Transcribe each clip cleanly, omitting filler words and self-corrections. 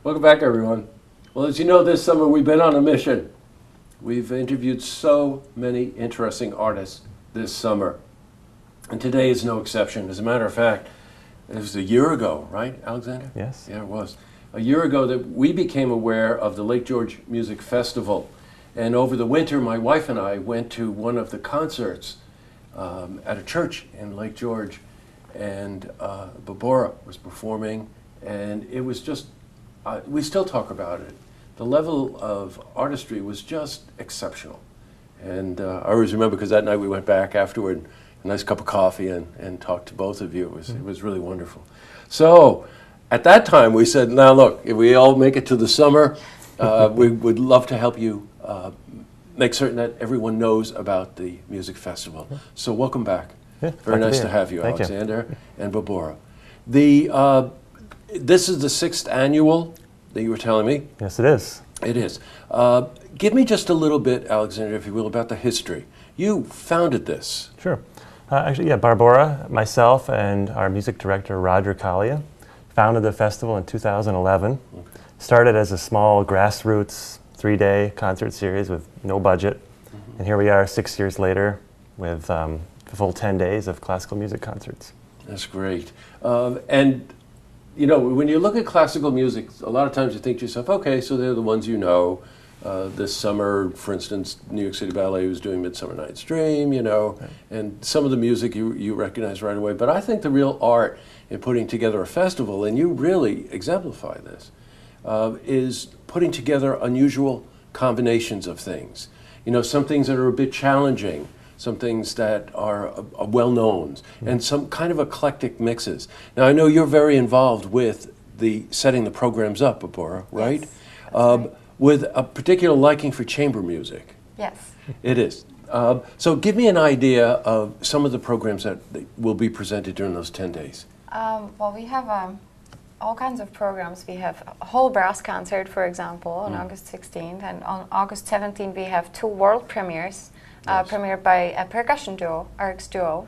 Welcome back, everyone. Well, as you know, this summer we've been on a mission. We've interviewed so many interesting artists this summer, and today is no exception. As a matter of fact, it was a year ago, right, Alexander? Yes. Yeah, it was. A year ago that we became aware of the Lake George Music Festival. And over the winter, my wife and I went to one of the concerts at a church in Lake George, and Barbora was performing, and it was just, we still talk about it. The level of artistry was just exceptional. And I always remember, because that night we went back afterward, a nice cup of coffee, and talked to both of you. It was really wonderful. So at that time we said, now look, if we all make it to the summer, we would love to help you make certain that everyone knows about the music festival. So welcome back. Yeah, very nice to have you, Alexander and Barbora. This is the 6th annual that you were telling me. Yes, it is. It is. Give me just a little bit, Alexander, if you will, about the history. You founded this. Sure. Actually, yeah, Barbora, myself, and our music director, Roger Collia, founded the festival in 2011. Okay. Started as a small grassroots 3-day concert series with no budget. Mm-hmm. And here we are 6 years later with a full 10 days of classical music concerts. That's great. And you know, when you look at classical music, a lot of times you think to yourself, okay, so they're the ones you know. This summer, for instance, New York City Ballet was doing Midsummer Night's Dream, you know, right. And some of the music you recognize right away. But I think the real art in putting together a festival, and you really exemplify this, is putting together unusual combinations of things. You know, some things that are a bit challenging, some things that are well-known, and some kind of eclectic mixes. Now, I know you're very involved with setting the programs up, Barbora, right? Yes, right. With a particular liking for chamber music. Yes. It is. So give me an idea of some of the programs that will be presented during those 10 days. Well, we have all kinds of programs. We have a whole brass concert, for example, on August 16th, and on August 17th we have 2 world premieres. Nice. Premiered by a percussion duo, RX Duo,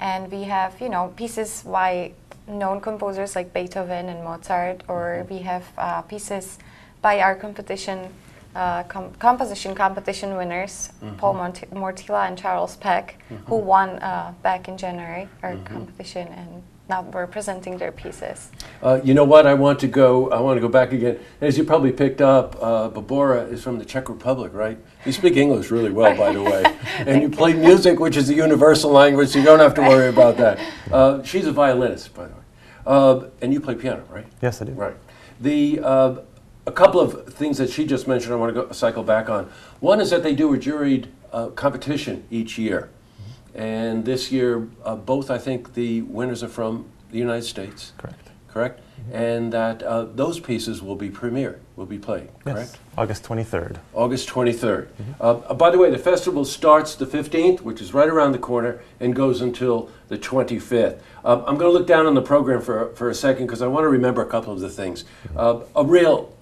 and we have, you know, pieces by known composers like Beethoven and Mozart, or we have pieces by our composition competition winners, Paul Mortila and Charles Peck, who won back in January our competition, and now we're presenting their pieces. You know what? I want to go back again. As you probably picked up, Barbora is from the Czech Republic, right? You speak English really well, by the way. And you play music, which is a universal language, so you don't have to worry about that. She's a violinist, by the way. And you play piano, right? Yes, I do. Right. A couple of things that she just mentioned I want to cycle back on. One is that they do a juried competition each year. And this year, both, I think, the winners are from the United States. Correct. Correct? And that those pieces will be premiered, will be played, correct? Yes, August 23rd. August 23rd. By the way, the festival starts the 15th, which is right around the corner, and goes until the 25th. I'm going to look down on the program for a second, because I want to remember a couple of the things. A real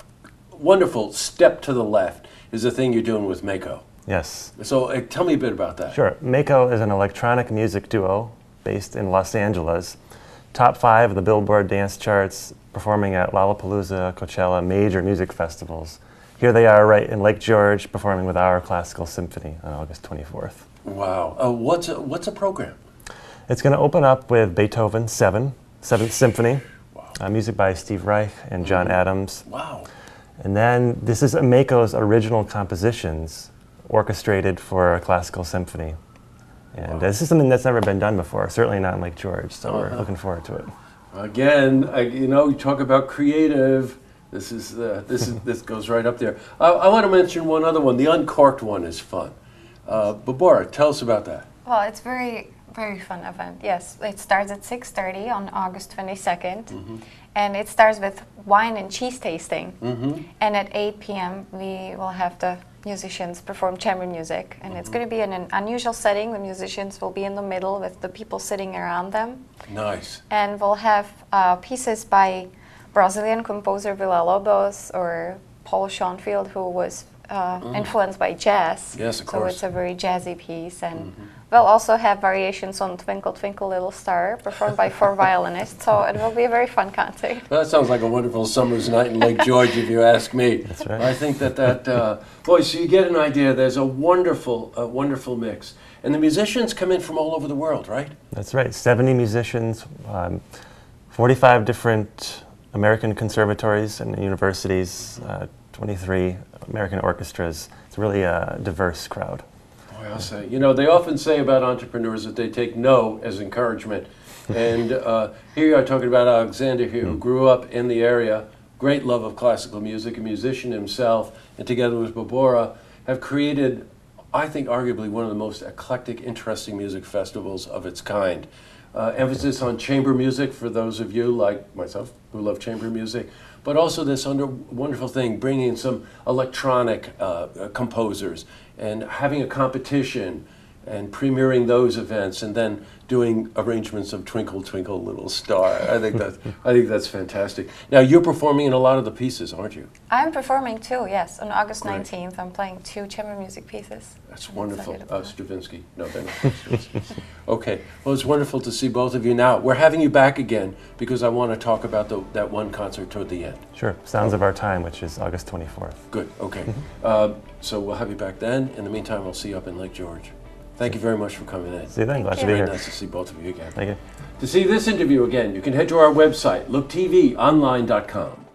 wonderful step to the left is the thing you're doing with Mako. Yes. So tell me a bit about that. Sure. Mako is an electronic music duo based in Los Angeles. Top 5 of the Billboard dance charts, performing at Lollapalooza, Coachella, major music festivals. Here they are right in Lake George, performing with our classical symphony on August 24th. Wow. What's a program? It's going to open up with Beethoven 7th Symphony, wow. Music by Steve Reich and John Adams. Wow. And then this is Mako's original compositions, orchestrated for a classical symphony. And this is something that's never been done before, certainly not in Lake George, so we're looking forward to it. Again, you know, you talk about creative, this goes right up there. I want to mention one other one, the uncorked one is fun. Barbora, tell us about that. Well, it's very, very fun event, yes. It starts at 6:30 on August 22nd, and it starts with wine and cheese tasting. And at 8 p.m. we will have the musicians perform chamber music, and it's going to be in an unusual setting. The musicians will be in the middle with the people sitting around them. Nice. And we'll have pieces by Brazilian composer Villa-Lobos or Paul Schoenfield, who was influenced by jazz. Yes, of so course. it's a very jazzy piece, and We'll also have variations on Twinkle Twinkle Little Star performed by 4 violinists, so it will be a very fun concert. Well, that sounds like a wonderful summer's night in Lake George, if you ask me. That's right. I think boy, so you get an idea. There's a wonderful mix. And the musicians come in from all over the world, right? That's right. 70 musicians, 45 different American conservatories and universities, 23 American orchestras. It's really a diverse crowd. Boy, I'll say. You know, they often say about entrepreneurs that they take no as encouragement. And here you are talking about Alexander here, who grew up in the area, great love of classical music, a musician himself, and together with Barbora, have created, I think, arguably one of the most eclectic, interesting music festivals of its kind. Emphasis on chamber music for those of you like myself who love chamber music, but also this wonderful thing, bringing in some electronic composers and having a competition and premiering those events, and then doing arrangements of Twinkle Twinkle Little Star. I think that's fantastic. Now you're performing in a lot of the pieces, aren't you? I'm performing too, yes. On August Great. 19th, I'm playing 2 chamber music pieces. That's wonderful. excited about it. Stravinsky. No, they're not Stravinsky. Okay. Well, it's wonderful to see both of you. Now, we're having you back again because I want to talk about that one concert toward the end. Sure. Sounds of Our Time, which is August 24th. Good. Okay. So we'll have you back then. In the meantime, we'll see you up in Lake George. Thank you very much for coming in. See you then. Glad to be Very here. nice to see both of you again. Thank you. To see this interview again, you can head to our website, looktvonline.com.